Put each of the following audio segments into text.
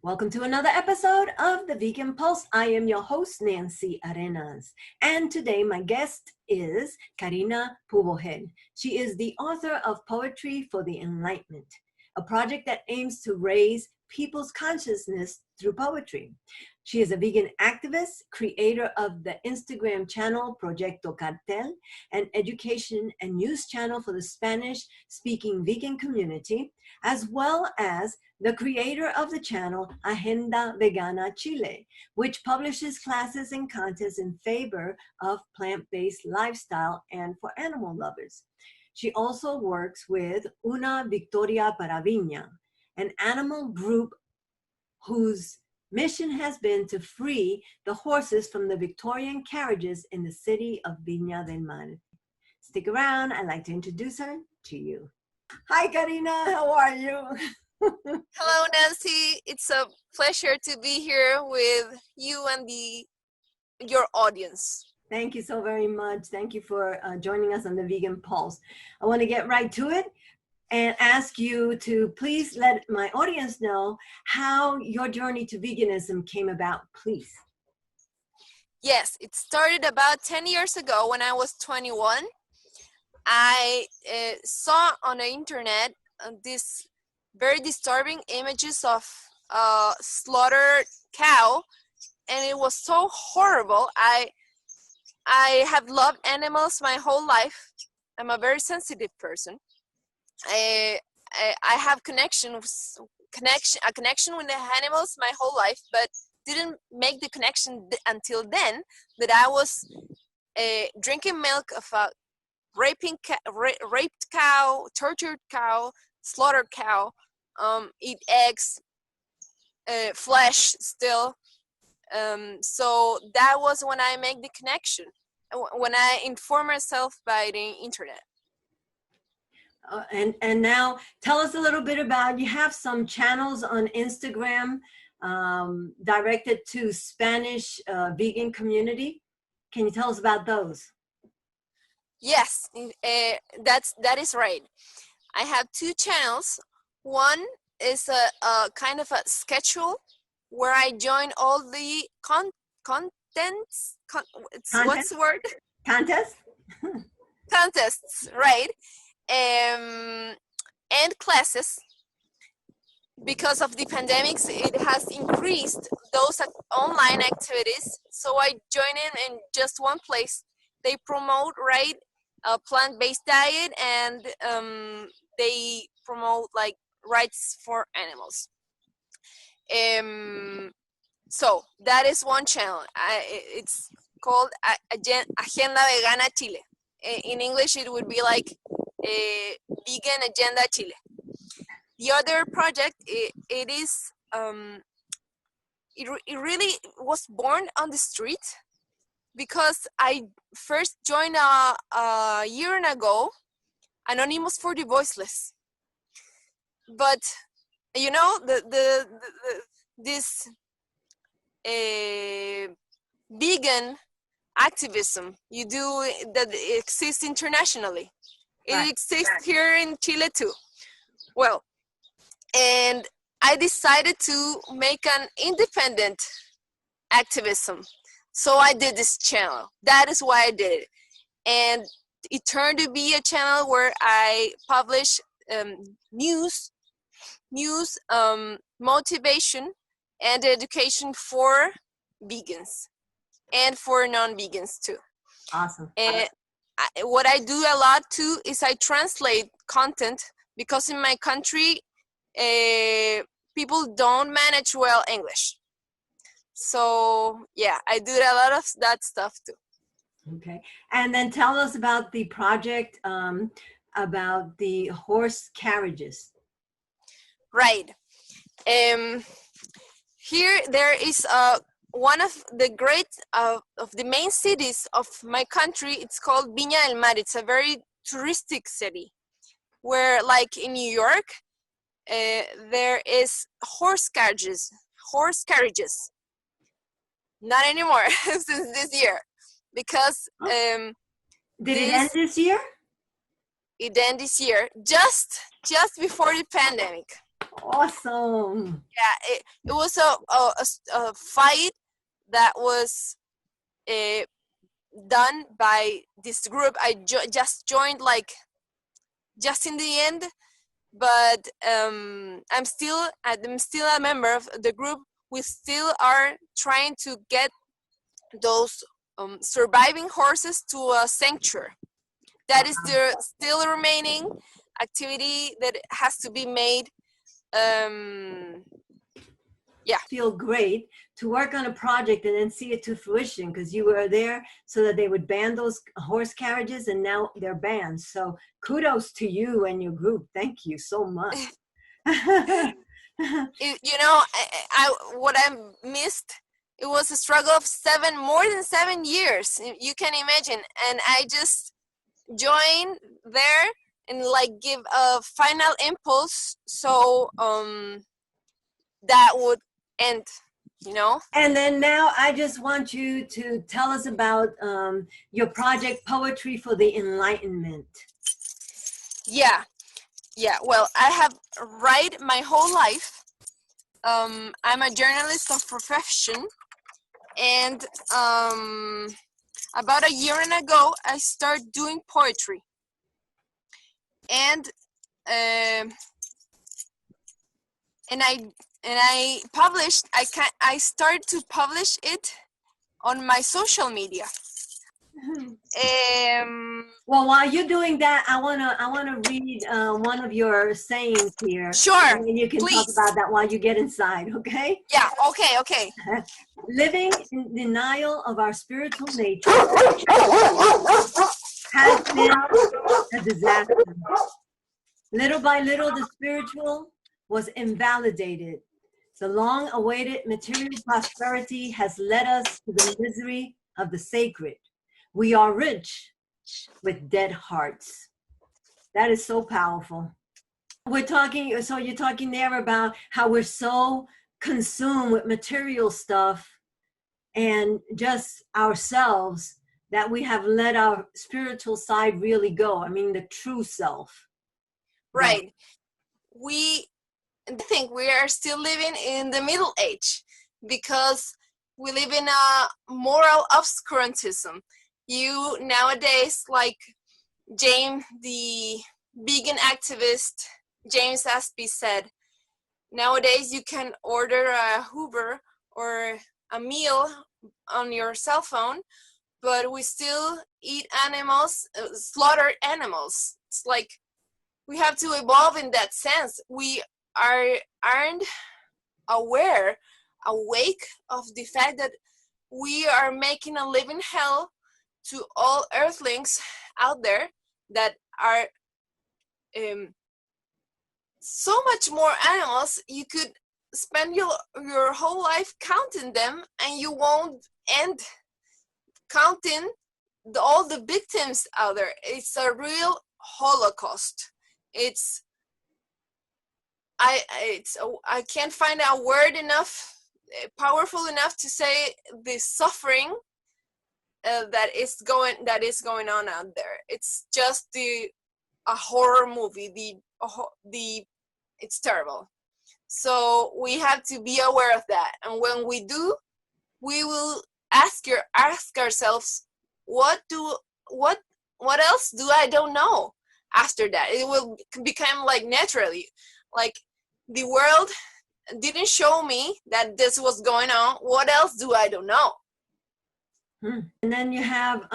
Welcome to another episode of the Vegan Pulse. I am your host, Nancy Arenas. And today my guest is Karina Puvogel. She is the author of Poetry for the Enlightenment, a project that aims to raise people's consciousness through poetry. She is a vegan activist, creator of the Instagram channel Proyecto Cartel, an education and news channel for the Spanish-speaking vegan community, as well as the creator of the channel Agenda Vegana Chile, which publishes classes and contests in favor of plant-based lifestyle and for animal lovers. She also works with Una Victoria para Viña, an animal group whose mission has been to free the horses from the Victorian carriages in the city of Viña del Mar. Stick around, I'd like to introduce her to you. Hi, Karina, how are you? Hello, Nancy. It's a pleasure to be here with you and your audience. Thank you so very much. Thank you for joining us on the Vegan Pulse. I want to get right to it and ask you to please let my audience know how your journey to veganism came about, please. Yes, it started about 10 years ago when I was 21. I saw on the internet these very disturbing images of slaughtered cow, and it was so horrible. I have loved animals my whole life. I'm a very sensitive person. I have a connection with the animals my whole life, but didn't make the connection until then that I was drinking milk of a raped cow, tortured cow, slaughtered cow, eat eggs, flesh still. So that was when I make the connection, when I inform myself by the internet. And now tell us a little bit about, you have some channels on Instagram directed to Spanish vegan community. Can you tell us about those? Yes, that is right. I have two channels. One is a kind of a schedule where I join all the contents. What's the word? Contests? Contests, right? And classes. Because of the pandemics, it has increased those online activities. So I join in just one place. They promote, right, a plant-based diet, and they promote like rights for animals. So that is one channel. It's called Agenda Vegana Chile. In English, it would be like Vegan Agenda Chile. The other project, it really was born on the street, because I first joined a year ago, Anonymous for the Voiceless. But you know, this vegan activism you do that exists internationally. It exists here in Chile too. Well, and I decided to make an independent activism. So I did this channel. That is why I did it. And it turned to be a channel where I publish news, motivation, and education for vegans and for non-vegans too. Awesome. And what I do a lot too is I translate content, because in my country, people don't manage well English. So yeah, I do a lot of that stuff too. Okay, and then tell us about the project about the horse carriages. Right. Here there is one of the great of the main cities of my country. It's called Viña del Mar. It's a very touristic city, where, like in New York, there is horse carriages. Not anymore since this year, because did it end this year? It ended this year, just before the pandemic. Awesome. Yeah, it was a fight that was uh, done by this group. I just joined like just in the end, but I'm still a member of the group. We still are trying to get those surviving horses to a sanctuary. That is the still remaining activity that has to be made. Yeah. Feel great to work on a project and then see it to fruition, because you were there so that they would ban those horse carriages, and now they're banned. So kudos to you and your group. Thank you so much. What I missed, it was a struggle of more than 7 years. You can imagine, and I just joined there and like give a final impulse, so that would end. And then now I just want you to tell us about your project, Poetry for the Enlightenment. Yeah. Well, I have write my whole life. I'm a journalist of profession, and about a year and ago, I started doing poetry, and um and I published. I started to publish it on my social media. Well, while you're doing that, I wanna read one of your sayings here. Sure, And you can please. talk about that while you get inside, okay? Yeah, okay. Living in denial of our spiritual nature has been a disaster. Little by little, the spiritual was invalidated. The long-awaited material prosperity has led us to the misery of the sacred. We are rich with dead hearts. That is so powerful. So you're talking there about how we're so consumed with material stuff and just ourselves that we have let our spiritual side really go. I mean, the true self. Right. I think we are still living in the Middle Age, because we live in a moral obscurantism. You nowadays, like James, the vegan activist James Aspie said, nowadays you can order a Uber or a meal on your cell phone, but we still eat animals, slaughtered animals. It's like we have to evolve in that sense. We aren't awake of the fact that we are making a living hell to all earthlings out there that are so much more animals. You could spend your whole life counting them, and you won't end counting all the victims out there. It's a real Holocaust. I can't find a word powerful enough to say the suffering that is going on out there. It's just a horror movie. It's terrible. So we have to be aware of that, and when we do, we will ask ourselves, what else do I don't know? After that, it will become like naturally, like the world didn't show me that this was going on. What else do I don't know? And then you have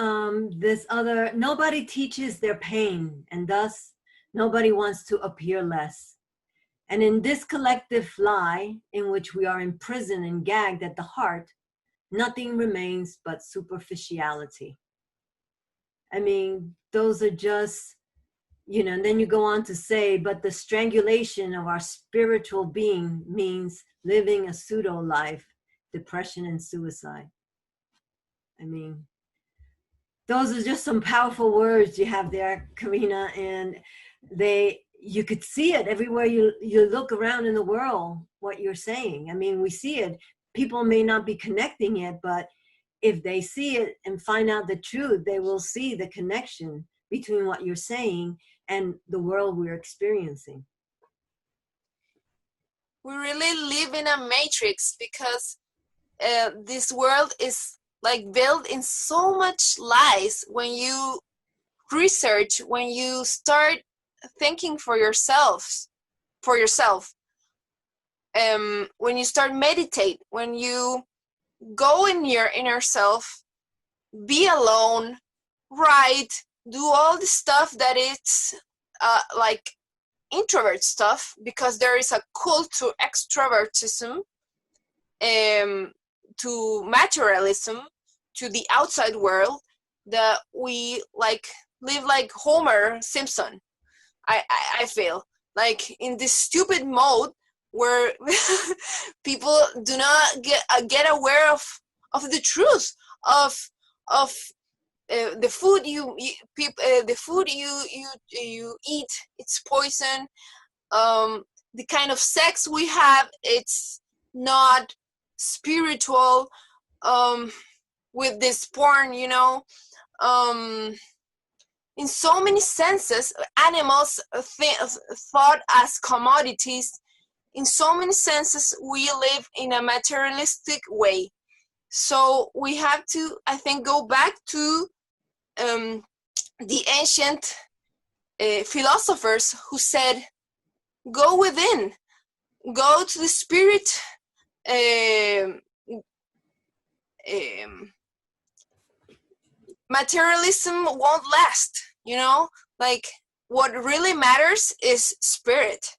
this other, nobody teaches their pain, and thus nobody wants to appear less. And in this collective lie in which we are imprisoned and gagged at the heart, nothing remains but superficiality. I mean, those are just, and then you go on to say, but the strangulation of our spiritual being means living a pseudo life, depression and suicide. I mean, those are just some powerful words you have there, Karina, and you could see it everywhere you look around in the world, what you're saying. I mean, we see it. People may not be connecting it, but if they see it and find out the truth, they will see the connection between what you're saying and the world we're experiencing. we really live in a matrix, because this world is like built in so much lies. When you research, when you start thinking for yourself, when you start meditate, when you go in your inner self, be alone, write, do all the stuff that it's like introvert stuff, because there is a cult to extrovertism, to materialism, to the outside world, that we like live like Homer Simpson. I feel like in this stupid mode where people do not get aware of the truth of the food the food you eat, it's poison. The kind of sex we have, it's not spiritual. With this porn, in so many senses, animals thought as commodities. In so many senses, we live in a materialistic way. So we have to, I think, go back to the ancient philosophers who said, go within, go to the spirit. Materialism won't last, like what really matters is spirit.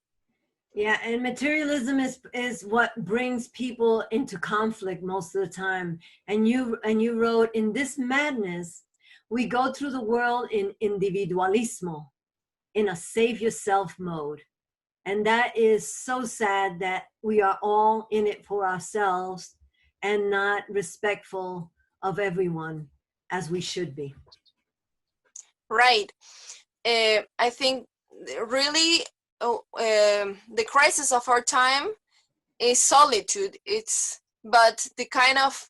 Yeah, and materialism is what brings people into conflict most of the time. And you wrote, in this madness, we go through the world in individualismo, in a save yourself mode. And that is so sad, that we are all in it for ourselves and not respectful of everyone as we should be. Right. I think really the crisis of our time is solitude. But the kind of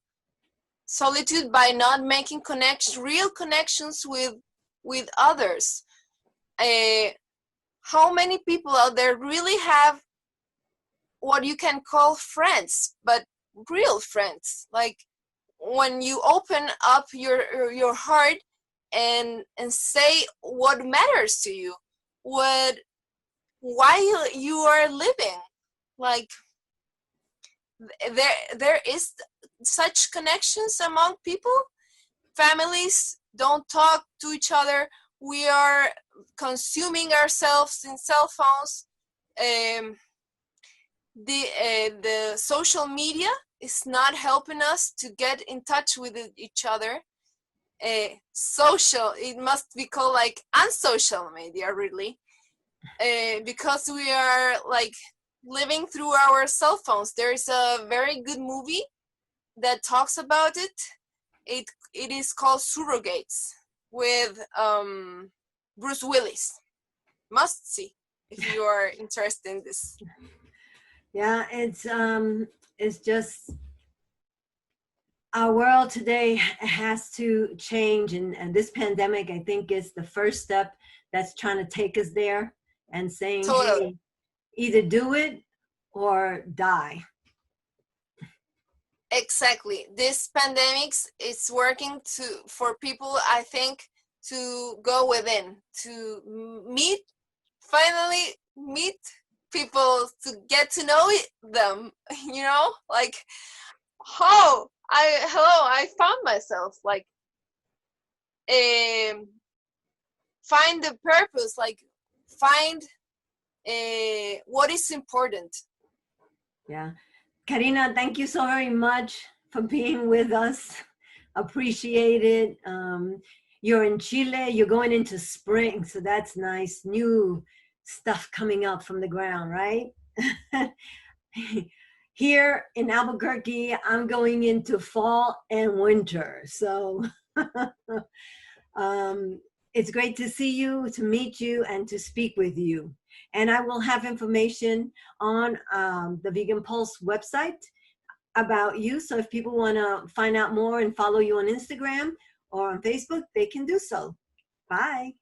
solitude by not making real connections with others. How many people out there really have what you can call friends, but real friends? Like when you open up your heart and say what matters to you, why you are living. Like there is such connections among people. Families don't talk to each other. We are consuming ourselves in cell phones. The social media is not helping us to get in touch with each other. Social, it must be called like unsocial media, really, because we are like living through our cell phones. There is a very good movie that talks about it. It is called Surrogates, with Bruce Willis. Must see if you are interested in this. Yeah, it's just, our world today has to change, and this pandemic, I think, is the first step that's trying to take us there and saying, Totally. hey, either do it or die. Exactly. This pandemics is working for people, I think, to go within, to finally meet people, to get to know them, like I found myself like find the purpose, like find what is important. Yeah. Karina, thank you so very much for being with us. Appreciate it. You're in Chile, you're going into spring, so that's nice. New stuff coming up from the ground, right? Here in Albuquerque, I'm going into fall and winter. So it's great to see you, to meet you, and to speak with you. And I will have information on the Vegan Pulse website about you. So if people want to find out more and follow you on Instagram or on Facebook, they can do so. Bye.